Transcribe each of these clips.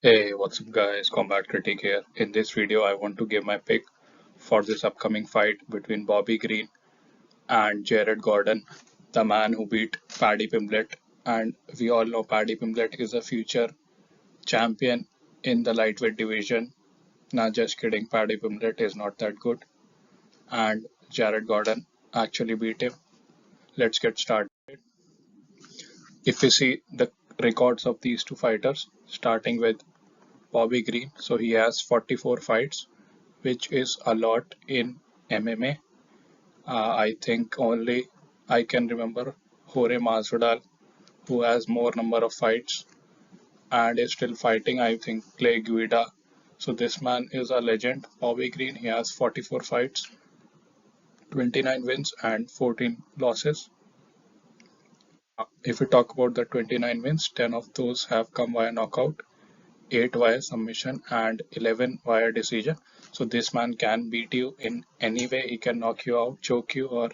Hey, what's up guys? Combat Critic here. In this video, I want to give my pick for this upcoming fight between Bobby Green and Jared Gordon, the man who beat Paddy Pimblett. And we all know Paddy Pimblett is a future champion in the lightweight division. Nah, just kidding. Paddy Pimblett is not that good. And Jared Gordon actually beat him. Let's get started. If we see the records of these two fighters, starting with Bobby Green, so he has 44 fights, which is a lot in MMA. I think only I can remember Jorge Masvidal, who has more number of fights and is still fighting. I think Clay Guida. So this man is a legend. Bobby Green, he has 44 fights, 29 wins and 14 losses. If we talk about the 29 wins, 10 of those have come via knockout, 8 via submission and 11 via decision. So this man can beat you in any way. He can knock you out, choke you, or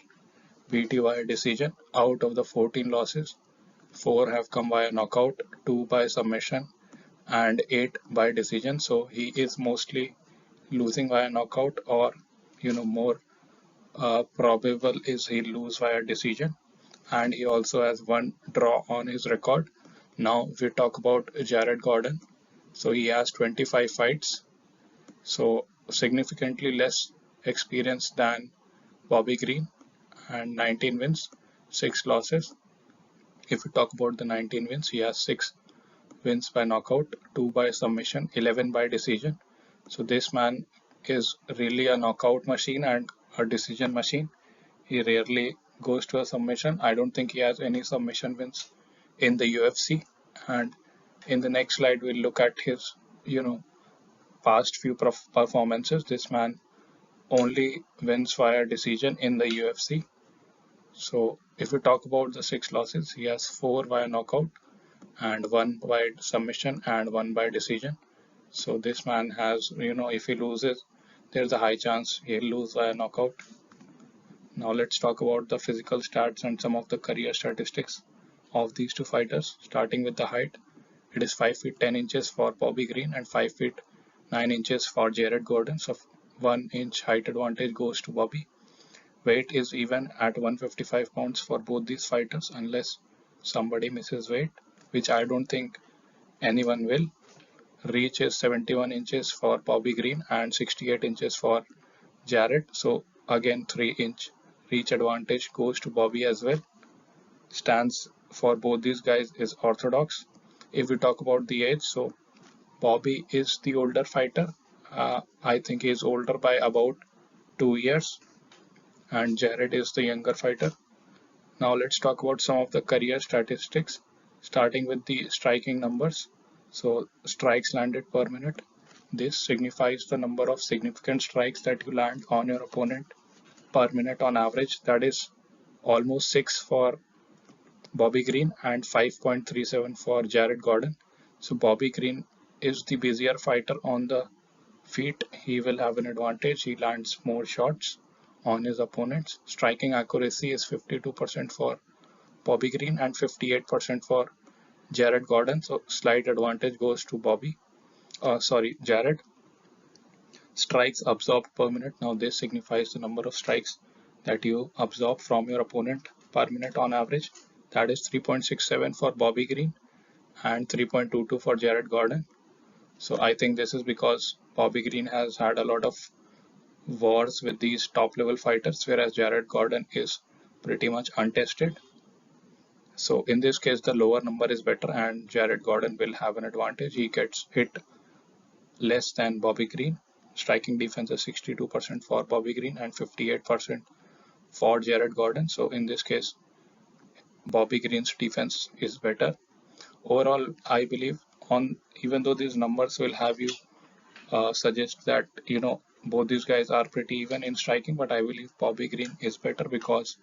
beat you via decision. Out of the 14 losses, 4 have come via knockout, 2 by submission, and 8 by decision. So he is mostly losing via knockout, or more probable is he lose via decision. And he also has one draw on his record. Now we talk about Jared Gordon. So he has 25 fights, so significantly less experience than Bobby Green, and 19 wins, 6 losses. If we talk about the 19 wins, he has 6 wins by knockout, 2 by submission, 11 by decision. So this man is really a knockout machine and a decision machine. He rarely goes to a submission. I don't think he has any submission wins in the UFC. And in the next slide, we'll look at his, past few performances. This man only wins via decision in the UFC. So if we talk about the 6 losses, he has 4 via knockout and 1 by submission and 1 by decision. So this man has, if he loses, there's a high chance he'll lose via knockout. Now let's talk about the physical stats and some of the career statistics of these two fighters. Starting with the height, it is 5 feet 10 inches for Bobby Green and 5 feet 9 inches for Jared Gordon. So 1 inch height advantage goes to Bobby. Weight is even at 155 pounds for both these fighters unless somebody misses weight, which I don't think anyone will. Reach is 71 inches for Bobby Green and 68 inches for Jared. So again 3-inch reach advantage goes to Bobby as well. Stance for both these guys is orthodox. If we talk about the age, so Bobby is the older fighter. I think he is older by about 2 years, and Jared is the younger fighter. Now let's talk about some of the career statistics, starting with the striking numbers. So strikes landed per minute. This signifies the number of significant strikes that you land on your opponent per minute on average. That is almost 6 for Bobby Green and 5.37 for Jared Gordon. So Bobby Green is the busier fighter on the feet. He will have an advantage. He lands more shots on his opponents. Striking accuracy is 52% for Bobby Green and 58% for Jared Gordon. So slight advantage goes to Jared. Strikes absorbed per minute. Now this signifies the number of strikes that you absorb from your opponent per minute on average. That is 3.67 for Bobby Green and 3.22 for Jared Gordon. So I think this is because Bobby Green has had a lot of wars with these top level fighters, whereas Jared Gordon is pretty much untested. So in this case, the lower number is better and Jared Gordon will have an advantage. He gets hit less than Bobby Green. Striking defense is 62% for Bobby Green and 58% for Jared Gordon. So in this case, Bobby Green's defense is better. Overall, I believe on even though these numbers will have you suggest that both these guys are pretty even in striking, but I believe Bobby Green is better because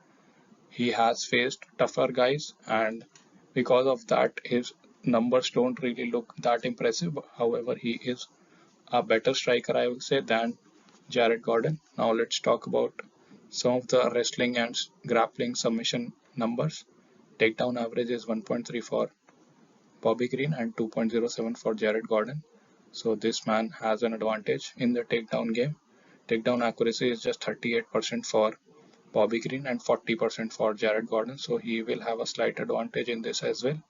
he has faced tougher guys, and because of that, his numbers don't really look that impressive. However, he is a better striker, I would say, than Jared Gordon. Now let's talk about some of the wrestling and grappling submission numbers. Takedown average is 1.3 for Bobby Green and 2.07 for Jared Gordon. So this man has an advantage in the takedown game. Takedown accuracy is just 38% for Bobby Green and 40% for Jared Gordon. So he will have a slight advantage in this as well.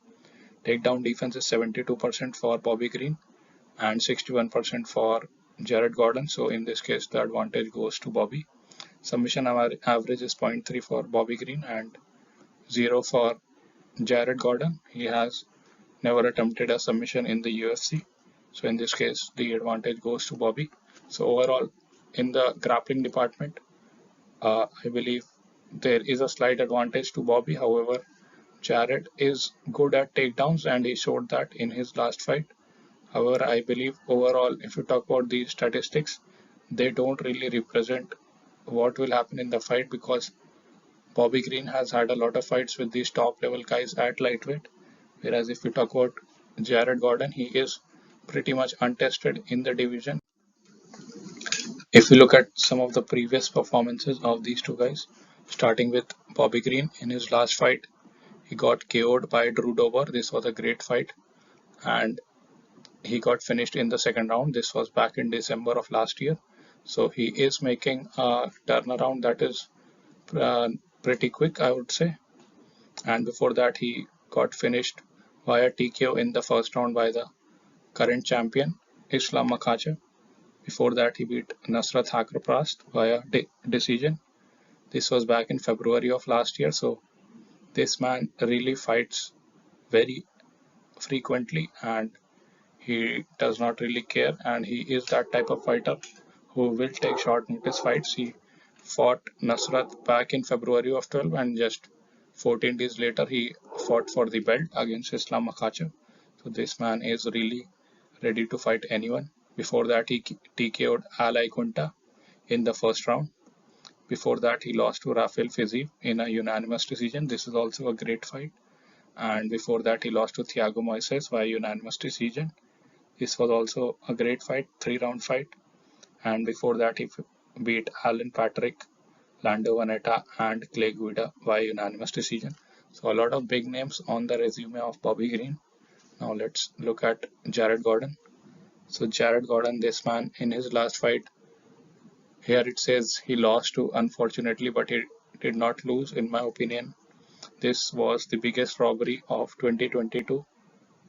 Takedown defense is 72% for Bobby Green and 61% for Jared Gordon. So in this case, the advantage goes to Bobby. Submission average is 0.3 for Bobby Green and 0 for Jared Gordon. He has never attempted a submission in the UFC. So in this case, the advantage goes to Bobby. So overall, in the grappling department, I believe there is a slight advantage to Bobby. However, Jared is good at takedowns and he showed that in his last fight. However, I believe overall, if you talk about the statistics, they don't really represent what will happen in the fight because Bobby Green has had a lot of fights with these top level guys at lightweight. Whereas if you talk about Jared Gordon, he is pretty much untested in the division. If you look at some of the previous performances of these two guys, starting with Bobby Green in his last fight, he got KO'd by Drew Dober. This was a great fight, and he got finished in the second round. This was back in December of last year. So he is making a turnaround that is uh, pretty quick, I would say. And before that, he got finished via TKO in the first round by the current champion, Islam Makhachev. Before that, he beat Nasrat Hakraprast via decision. This was back in February of last year. So this man really fights very frequently and he does not really care. And he is that type of fighter who will take short notice fights. He fought Nasrat back in February of 12 and just 14 days later he fought for the belt against Islam Makhachev. So this man is really ready to fight anyone. Before that, he TKO'd Ali Kunta in the first round. Before that, he lost to Rafael Fiziev in a unanimous decision. This is also a great fight. And before that, he lost to Thiago Moises by unanimous decision. This was also a great fight, 3-round fight. And before that, he beat Alan Patrick, Lando Vanetta, and Clay Guida by unanimous decision. So a lot of big names on the resume of Bobby Green. Now let's look at Jared Gordon. So Jared Gordon, this man in his last fight, here it says he lost to unfortunately, but he did not lose in my opinion. This was the biggest robbery of 2022.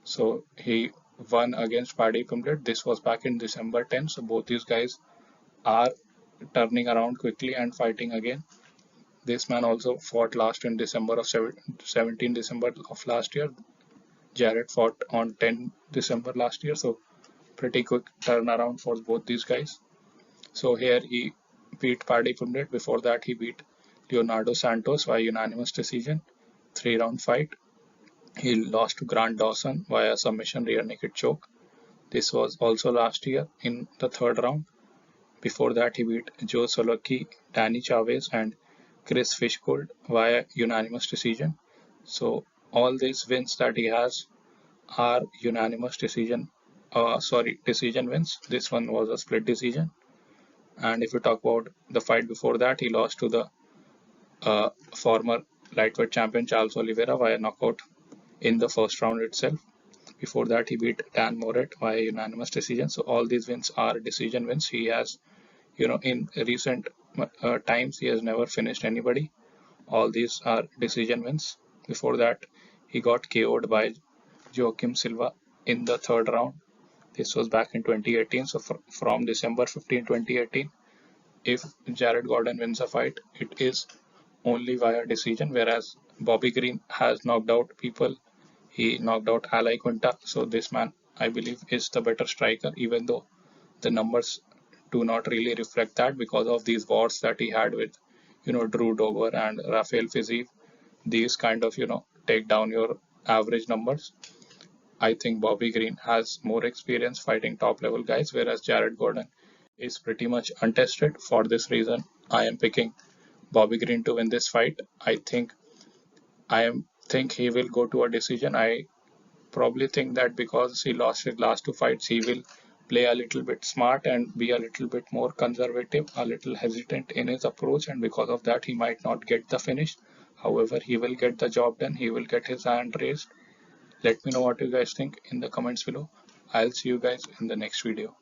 So he won against Paddy Pimblett. This was back in December 10. So both these guys are turning around quickly and fighting again. This man also fought last in December of 17 December of last year. Jared fought on 10 December last year. So pretty quick turnaround for both these guys. So here he beat Paddy Pimblett. Before that, he beat Leonardo Santos by unanimous decision, 3-round fight. He lost to Grant Dawson via submission rear naked choke. This was also last year in the third round. Before that, he beat Joe Solocki, Danny Chavez, and Chris Fishgold via unanimous decision. So all these wins that he has are unanimous decision. Decision wins. This one was a split decision. And if you talk about the fight before that, he lost to the former lightweight champion Charles Oliveira via knockout in the first round itself. Before that, he beat Dan Moret via unanimous decision. So all these wins are decision wins. He has, in recent times, he has never finished anybody. All these are decision wins. Before that, he got KO'd by Joaquim Silva in the third round. This was back in 2018. So from December 15, 2018, if Jared Gordon wins a fight, it is only via decision, whereas Bobby Green has knocked out people. He knocked out Ali Quinta. So this man, I believe, is the better striker, even though the numbers do not really reflect that because of these wars that he had with, Drew Dober and Rafael Fiziev. These kind of, take down your average numbers. I think Bobby Green has more experience fighting top level guys, whereas Jared Gordon is pretty much untested. For this reason, I am picking Bobby Green to win this fight. I think he will go to a decision. I probably think that because he lost his last two fights, he will play a little bit smart and be a little bit more conservative, a little hesitant in his approach, and because of that, he might not get the finish. However, he will get the job done. He will get his hand raised. Let me know what you guys think in the comments below. I'll see you guys in the next video.